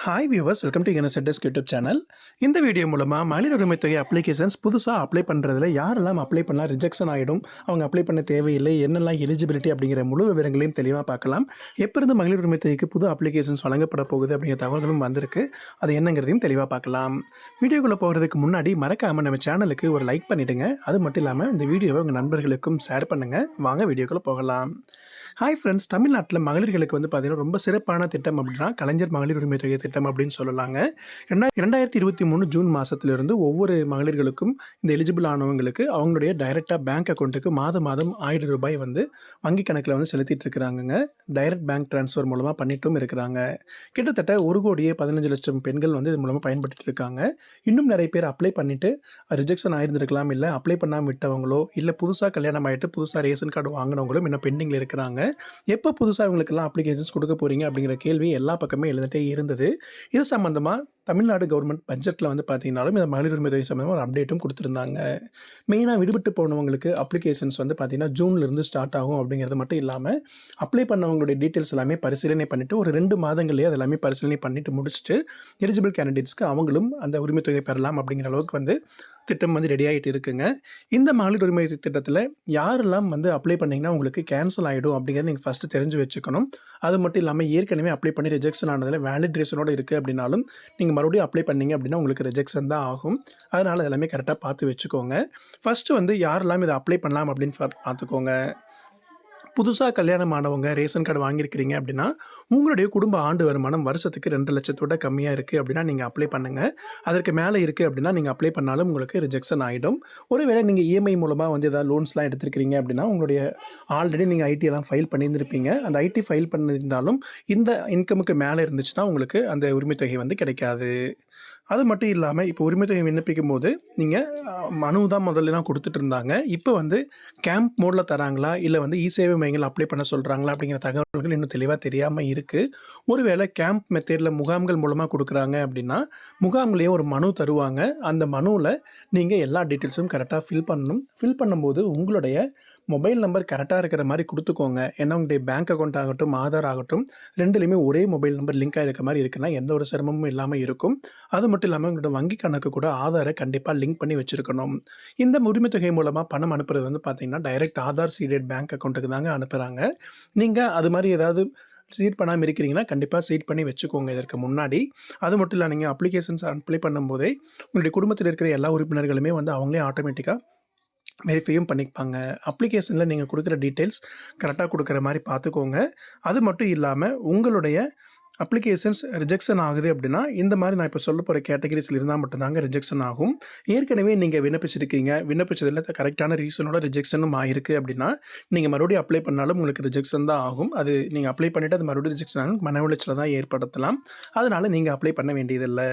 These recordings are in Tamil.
Hi viewers, welcome to NSS YouTube channel. இந்த வீடியோ மூலமாக மகளிர் உரிமை தொகை அப்ளிகேஷன்ஸ் புதுசாக அப்ளை பண்ணுறதுல யாரெல்லாம் அப்ளை பண்ணலாம், ரிஜெக்ஷன் ஆகிடும், அவங்க அப்ளை பண்ண தேவையில்லை, என்னெல்லாம் எலிஜிபிலிட்டி அப்படிங்கிற முழு விவரங்களையும் தெளிவாக பார்க்கலாம். எப்போ இருந்து மகளிர் உரிமை தொகைக்கு புது அப்ளிகேஷன்ஸ் வழங்கப்பட போகுது அப்படிங்கிற தகவல்களும் வந்திருக்கு. அது என்னங்கிறதையும் தெளிவாக பார்க்கலாம். வீடியோக்குள்ளே போகிறதுக்கு முன்னாடி மறக்காமல் நம்ம சேனலுக்கு ஒரு லைக் பண்ணிவிடுங்க. அது மட்டும் இல்லாமல் இந்த வீடியோவை உங்கள் நண்பர்களுக்கும் ஷேர் பண்ணுங்கள். வாங்க வீடியோக்குள்ளே போகலாம். ஹாய் ஃப்ரெண்ட்ஸ், தமிழ்நாட்டில் மகளிர்களுக்கு பார்த்தீங்கன்னா ரொம்ப சிறப்பான திட்டம் அப்படின்னா கலைஞர் மகளிர் உரிமை தொகை திட்டம் அப்படின்னு சொல்லலாங்க. 2023 ஜூன் மாதத்திலிருந்து ஒவ்வொரு மகளிர்களுக்கும் இந்த எலிஜிபிள் ஆனவங்களுக்கு அவங்களுடைய டைரெக்டாக பேங்க் அக்கௌண்ட்டுக்கு மாதம் 1000 ரூபாய் வங்கி கணக்கில் செலுத்திட்டு இருக்கிறாங்கங்க. டைரக்ட் பேங்க் ட்ரான்ஸ்ஃபர் மூலமாக பண்ணிட்டும் இருக்கிறாங்க. கிட்டத்தட்ட 1,15,00,000 பெண்கள் இது மூலமாக பயன்படுத்திட்டு இருக்காங்க. இன்னும் நிறைய பேர் அப்ளை பண்ணிவிட்டு ரிஜெக்ஷன் ஆயிருந்திருக்கலாம், இல்லை அப்ளை பண்ணாமல் விட்டவங்களோ, இல்லை புதுசாக கல்யாணம் ஆகிட்டு புதுசாக ரேஷன் கார்டு வாங்கினவங்களும் இன்னும் பெண்டிங்கில் இருக்கிறாங்க. எப்போ புதுசாக இவங்களுக்கெல்லாம் அப்ளிகேஷன்ஸ் கொடுக்க போகிறீங்க அப்படிங்கிற கேள்வி எல்லா பக்கமே எழுதிட்டே இருந்தது. இது சம்மந்தமாக தமிழ்நாடு கவர்மெண்ட் பட்ஜெட்டில் பார்த்தீங்கன்னாலும் இந்த மகளிர் உரிமை தொகை சம்மந்தமாக ஒரு அப்டேட்டும் கொடுத்துருந்தாங்க. மெயினாக விடுபட்டு போனவங்களுக்கு அப்ளிகேஷன்ஸ் பார்த்தீங்கன்னா ஜூன்லேருந்து ஸ்டார்ட் ஆகும் அப்படிங்கிறது மட்டும் இல்லாமல் அப்ளை பண்ணவங்களுடைய டீட்டெயில்ஸ் எல்லாமே பரிசீலனை பண்ணிவிட்டு ஒரு 2 மாதங்களே அது எல்லாமே பரிசீலனை பண்ணிவிட்டு முடிச்சுட்டு எலிஜிபிள் கேண்டிடேட்ஸ்க்கு அவங்களும் அந்த உரிமை தொகை பெறலாம் அப்படிங்கிற அளவுக்கு திட்டம் ரெடி ஆகிட்டு இருக்குங்க. இந்த மகளிர் உரிமை திட்டத்தில் யாரெல்லாம் அப்ளை பண்ணிங்கன்னா உங்களுக்கு கேன்சல் ஆகிடும் அப்படிங்கிறத நீங்கள் ஃபஸ்ட்டு தெரிஞ்சு வச்சுக்கணும். அது மட்டும் இல்லாமல் ஏற்கனவே அப்ளை பண்ணி ரிஜெக்ஷன் ஆனதில் வேலிட் ரீசனோடு இருக்குது அப்படின்னாலும் நீங்கள் மறுபடியும் அப்ளை பண்ணிங்க அப்படின்னா உங்களுக்கு ரிஜெக்ஷன் தான் ஆகும். அதனால் எல்லாமே கரெக்டாக பார்த்து வச்சுக்கோங்க. ஃபஸ்ட்டு யாரெல்லாம் இதை அப்ளை பண்ணலாம் அப்படின்னு பார்த்துக்கோங்க. புதுசாக கல்யாணம் ஆனவங்க ரேஷன் கார்டு வாங்கியிருக்கிறீங்க அப்படின்னா உங்களுடைய குடும்ப ஆண்டு வருமானம் வருஷத்துக்கு 2 லட்சத்தோட கம்மியாக இருக்குது அப்படின்னா நீங்கள் அப்ளை பண்ணுங்கள். அதற்கு மேலே இருக்குது அப்படின்னா நீங்கள் அப்ளை பண்ணாலும் உங்களுக்கு ரிஜெக்ஷன் ஆகிடும். ஒருவேளை நீங்கள் இஎம்ஐ மூலமாக ஏதாவது லோன்ஸ்லாம் எடுத்துருக்கிறீங்க அப்படின்னா உங்களுடைய ஆல்ரெடி நீங்கள் ஐடியெல்லாம் ஃபைல் பண்ணியிருந்திருப்பீங்க. அந்த ஐடி ஃபைல் பண்ணியிருந்தாலும் இந்த இன்கமுக்கு மேலே இருந்துச்சுன்னா உங்களுக்கு அந்த உரிமை தொகை கிடைக்காது. அது மட்டும் இல்லாமல் இப்போ உரிமை தொகை விண்ணப்பிக்கும் போது நீங்கள் மனு தான் முதல்லாம் கொடுத்துட்டு இருந்தாங்க. இப்போ கேம்ப் மோடில் தராங்களா, இல்லை இ-சேவை மையங்கள் அப்ளை பண்ண சொல்கிறாங்களா அப்படிங்கிற தகவல்கள் இன்னும் தெளிவாக தெரியாமல் இருக்குது. ஒருவேளை கேம்ப் மெத்தேடில் முகாம்கள் மூலமாக கொடுக்குறாங்க அப்படின்னா முகாம்லேயே ஒரு மனு தருவாங்க. அந்த மனுவில் நீங்கள் எல்லா டீட்டெயில்ஸும் கரெக்டாக ஃபில் பண்ணணும். ஃபில் பண்ணும்போது உங்களுடைய மொபைல் நம்பர் கரெக்டாக இருக்கிற மாதிரி கொடுத்துக்கோங்க. ஏன்னா உங்களுடைய பேங்க் அக்கௌண்ட் ஆகட்டும், ஆதார் ஆகட்டும், ரெண்டுலேயுமே ஒரே மொபைல் நம்பர் லிங்க் ஆகிருக்க மாதிரி இருக்குன்னா எந்த ஒரு சிரமமும் இல்லாமல் இருக்கும். அது மட்டும் இல்லாமல் உங்களோட வங்கி கணக்கு கூட ஆதாரை கண்டிப்பாக லிங்க் பண்ணி வச்சுருக்கணும். இந்த உரிமை தொகை மூலமாக பணம் அனுப்புறது பார்த்தீங்கன்னா டைரெக்ட் ஆதார் சீடட் பேங்க் அக்கௌண்ட்டுக்கு தாங்க அனுப்புகிறாங்க. நீங்கள் அது மாதிரி ஏதாவது சீட் பண்ணாமல் இருக்கிறீங்கன்னா கண்டிப்பாக சீட் பண்ணி வச்சுக்கோங்க இதற்கு முன்னாடி. அது மட்டும் இல்லை, நீங்கள் அப்ளிகேஷன்ஸ் அப்ளை பண்ணும்போதே உங்களுடைய குடும்பத்தில் இருக்கிற எல்லா உறுப்பினர்களுமே அவங்களே ஆட்டோமேட்டிக்காக வெரிஃபையும் பண்ணிப்பாங்க. அப்ளிகேஷனில் நீங்கள் கொடுக்குற டீட்டெயில்ஸ் கரெக்டாக கொடுக்குற மாதிரி பார்த்துக்கோங்க. அது மட்டும் இல்லாமல் உங்களுடைய அப்ளிகேஷன்ஸ் ரிஜெக்ஷன் ஆகுது அப்படின்னா இந்த மாதிரி நான் இப்போ சொல்ல போகிற கேட்டகரிஸில் இருந்தால் மட்டும்தாங்க ரிஜெக்ஷன் ஆகும். ஏற்கனவே நீங்கள் விண்ணப்பிச்சதில் கரெக்டான ரீசனோட ரிஜெக்ஷனும் ஆகிருக்கு அப்படின்னா நீங்கள் மறுபடியும் அப்ளை பண்ணாலும் உங்களுக்கு ரிஜெக்ஷன் தான் ஆகும். அது நீங்கள் அப்ளை பண்ணிவிட்டு அது மறுபடியும் ரிஜெக்ஷன் ஆகும், மன உளைச்சலை தான் ஏற்படுத்தலாம். அதனால் நீங்கள் அப்ளை பண்ண வேண்டியதில்லை.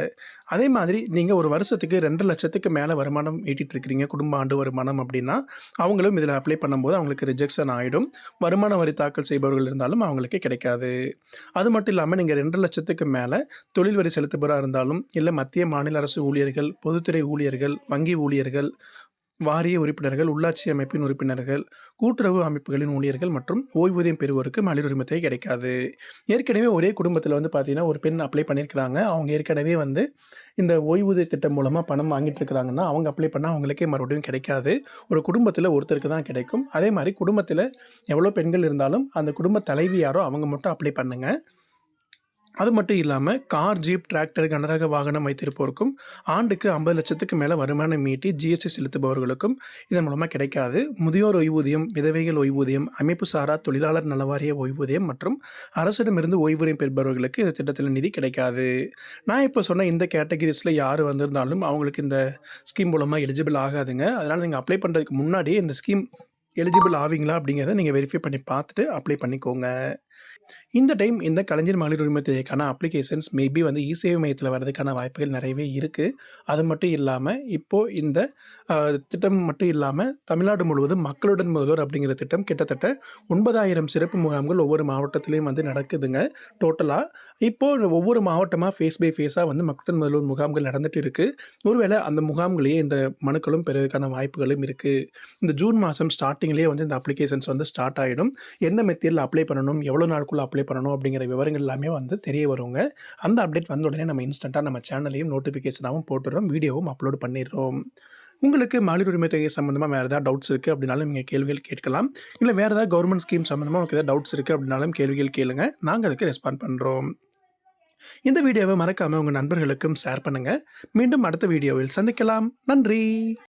அதே மாதிரி நீங்கள் ஒரு வருஷத்துக்கு 2 லட்சத்துக்கு மேலே வருமானம் ஈட்டிகிட்டு இருக்கிறீங்க, குடும்ப ஆண்டு வருமானம் அப்படின்னா அவங்களும் இதில் அப்ளை பண்ணும்போது அவங்களுக்கு ரிஜெக்ஷன் ஆகிடும். வருமான வரி தாக்கல் செய்பவர்கள் இருந்தாலும் அவங்களுக்கு கிடைக்காது. அது மட்டும் இல்லாமல் நீங்கள் 2 லட்சத்துக்கு மேலே தொழில் வரி செலுத்துபவராக இருந்தாலும், இல்லை மத்திய மாநில அரசு ஊழியர்கள், பொதுத்துறை ஊழியர்கள், வங்கி ஊழியர்கள், வாரிய உறுப்பினர்கள், உள்ளாட்சி அமைப்பின் உறுப்பினர்கள், கூட்டுறவு அமைப்புகளின் ஊழியர்கள் மற்றும் ஓய்வூதியம் பெறுவோருக்கு மகளிர் உரிமை தொகை கிடைக்காது. ஏற்கனவே ஒரே குடும்பத்தில் பார்த்தீங்கன்னா ஒரு பெண் அப்ளை பண்ணியிருக்கிறாங்க. அவங்க ஏற்கனவே இந்த ஓய்வூதிய திட்டம் மூலமாக பணம் வாங்கிட்டு இருக்கிறாங்கன்னா அவங்க அப்ளை பண்ணால் அவங்களுக்கே மறுபடியும் கிடைக்காது. ஒரு குடும்பத்தில் ஒருத்தருக்கு தான் கிடைக்கும். அதே மாதிரி குடும்பத்தில் எவ்வளோ பெண்கள் இருந்தாலும் அந்த குடும்ப தலைவி யாரோ அவங்க மட்டும் அப்ளை பண்ணுங்கள். அது மட்டும் இல்லாமல் கார், ஜீப், டிராக்டர், கனரக வாகனம் வைத்திருப்போருக்கும் ஆண்டுக்கு 50 லட்சத்துக்கு மேலே வருமானம் ஈட்டி ஜிஎஸ்டி செலுத்துபவர்களுக்கும் இதன் மூலமாக கிடைக்காது. முதியோர் ஓய்வூதியம், விதவைகள் ஓய்வூதியம், அமைப்பு சாரா தொழிலாளர் நலவாரிய ஓய்வூதியம் மற்றும் அரசிடமிருந்து ஓய்வூதியம் பெறுபவர்களுக்கு இந்த திட்டத்தில் நிதி கிடைக்காது. நான் இப்போ சொன்ன இந்த கேட்டகரிஸில் யார் வந்திருந்தாலும் அவங்களுக்கு இந்த ஸ்கீம் மூலமாக எலிஜிபிள் ஆகாதுங்க. அதனால் நீங்கள் அப்ளை பண்ணுறதுக்கு முன்னாடியே இந்த ஸ்கீம் எலிஜிபிள் ஆவீங்களா அப்படிங்கிறத நீங்கள் வெரிஃபை பண்ணி பார்த்துட்டு அப்ளை பண்ணிக்கோங்க. இந்த டைம் இந்த கலைஞர் மகளிர் உரிமை தொகைக்கான அப்ளிகேஷன்ஸ் மேபி இ-சேவை மையத்தில் வர்றதுக்கான வாய்ப்புகள் நிறையவே இருக்குது. அது மட்டும் இல்லாமல் இப்போது இந்த திட்டம் மட்டும் இல்லாமல் தமிழ்நாடு முழுவதும் மக்களுடன் முதல்வர் அப்படிங்கிற திட்டம் கிட்டத்தட்ட 9,000 சிறப்பு முகாம்கள் ஒவ்வொரு மாவட்டத்திலையும் நடக்குதுங்க. டோட்டலாக இப்போது ஒவ்வொரு மாவட்டமாக ஃபேஸ் பை ஃபேஸாக மக்களுடன் முதல்வர் முகாம்கள் நடந்துகிட்டு இருக்குது. ஒருவேளை அந்த முகாம்களையே இந்த மனுக்களும் பெறுவதற்கான வாய்ப்புகளும் இருக்குது. இந்த ஜூன் மாதம் ஸ்டார்டிங்லேயே இந்த அப்ளிகேஷன்ஸ் ஸ்டார்ட் ஆகிடும். எந்த மெத்தேடில் அப்ளை பண்ணணும், எவ்வளோ நாளுக்குள்ளே அப்ளை அப்ளை பண்ணணும் அப்படிங்கிற விவரங்கள் எல்லாமே வந்து தெரிய வருங்க. அந்த அப்டேட் வந்த உடனே நம்ம இன்ஸ்டன்ட்டா நம்ம சேனலையும் நோட்டிஃபிகேஷனாவும் போட்டுடுறோம். வீடியோவும் அப்லோட் பண்ணிடுறோம். உங்களுக்கு மகளிர் உரிமை தொகை சம்மந்தமா வேற ஏதாவது டவுட்ஸ் இருக்கு அப்படின்னாலும் நீங்க கேள்விகள் கேட்கலாம். இல்ல வேற ஏதாவது கவர்ன்மென்ட் ஸ்கீம் சம்மந்தமா உங்களுக்கு ஏதாவது டவுட்ஸ் இருக்கு அப்படின்னாலும் கேள்விகள் கேளுங்க. நாங்க அதுக்கு ரெஸ்பாண்ட் பண்றோம். இந்த வீடியோவை மறக்காம உங்க நண்பர்களுக்கும் ஷேர் பண்ணுங்க. மீண்டும் அடுத்த வீடியோவில் சந்திக்கலாம். நன்றி.